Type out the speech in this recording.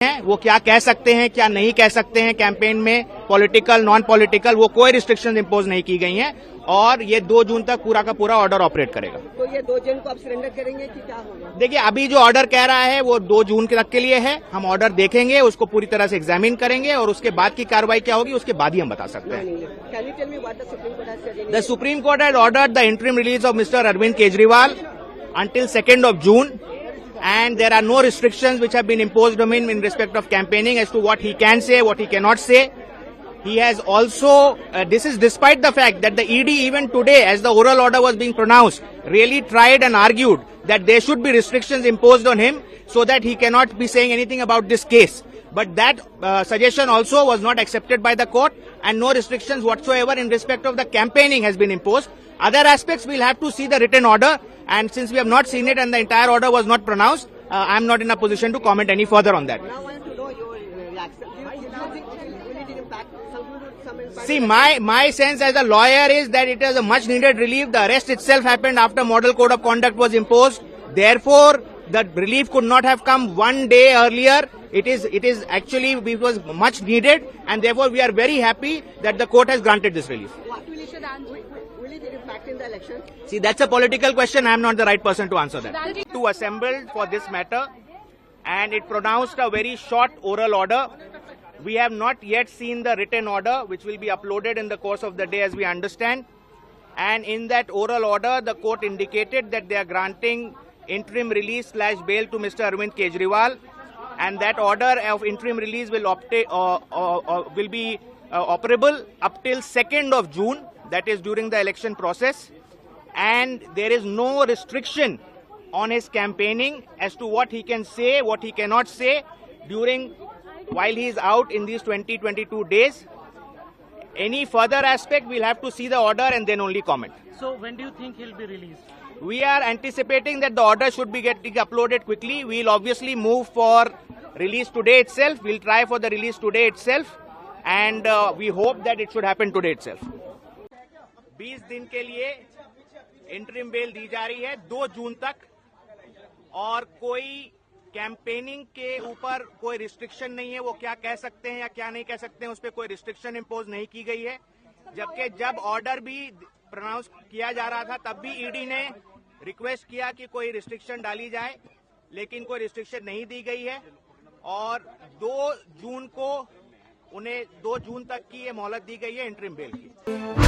हैं वो क्या कह सकते हैं क्या नहीं कह सकते हैं कैंपेन में, पॉलिटिकल नॉन पॉलिटिकल, वो कोई रिस्ट्रिक्शंस इंपोज नहीं की गई हैं और ये 2 जून तक पूरा का पूरा ऑर्डर ऑपरेट करेगा। तो ये 2 जून को आप सरेंडर करेंगे कि क्या होगा? देखिए, अभी जो ऑर्डर कह रहा है वो 2 जून तक के लिए है। हम ऑर्डर देखेंगे, उसको पूरी तरह से एग्जामिन करेंगे और उसके बाद की कार्रवाई क्या होगी उसके बाद ही हम बता सकते हैं। Can you tell me what the Supreme Court has said? The Supreme Court had ordered the interim release of Mr. Arvind Kejriwal until 2nd of June, and there are no restrictions which have been imposed on him in respect of campaigning as to what he can say, what he cannot say. He has also, this is despite the fact that the ED even today, as the oral order was being pronounced, really tried and argued that there should be restrictions imposed on him so that he cannot be saying anything about this case. But that suggestion also was not accepted by the court, and no restrictions whatsoever in respect of the campaigning has been imposed. Other aspects we'll have to see the written order, and since we have not seen it and the entire order was not pronounced, I'm not in a position to comment any further on that. Now I want to know your reaction. Do you think will it impact some impact? See, my sense as a lawyer is that it is a much needed relief. The arrest itself happened after model code of conduct was imposed. Therefore, the relief could not have come one day earlier. It is actually, it was much needed, and therefore we are very happy that the court has granted this relief. What will it impact in the election? See, that's a political question. I am not the right person to answer that. To assembled for this matter, and it pronounced a very short oral order. We have not yet seen the written order, which will be uploaded in the course of the day as we understand. And in that oral order, the court indicated that they are granting interim release / bail to Mr. Arvind Kejriwal. And that order of interim release will be operable up till 2nd of June, that is during the election process. And there is no restriction on his campaigning as to what he can say, what he cannot say while he is out in these 22 days. Any further aspect, we'll have to see the order and then only comment. So when do you think he'll be released? We are anticipating that the order should be getting uploaded quickly. We'll obviously move for release today itself. We'll try for the release today itself, and we hope that it should happen today itself. 20 दिन के लिए interim bell दी जा रही है 2 जून तक, और कोई campaigning के ऊपर कोई रिस्ट्रिक्शन नहीं है। वो क्या कह सकते हैं या क्या नहीं कह सकते हैं उस पर कोई रिस्ट्रिक्शन इम्पोज नहीं की गई है। जबकि जब ऑर्डर भी प्रोनाउंस किया जा रहा था तब भी ईडी ने रिक्वेस्ट किया कि कोई रिस्ट्रिक्शन डाली जाए, लेकिन कोई रिस्ट्रिक्शन नहीं दी गई है। और 2 जून को उन्हें 2 जून तक की ये मोहलत दी गई है इंटरिम बेल की।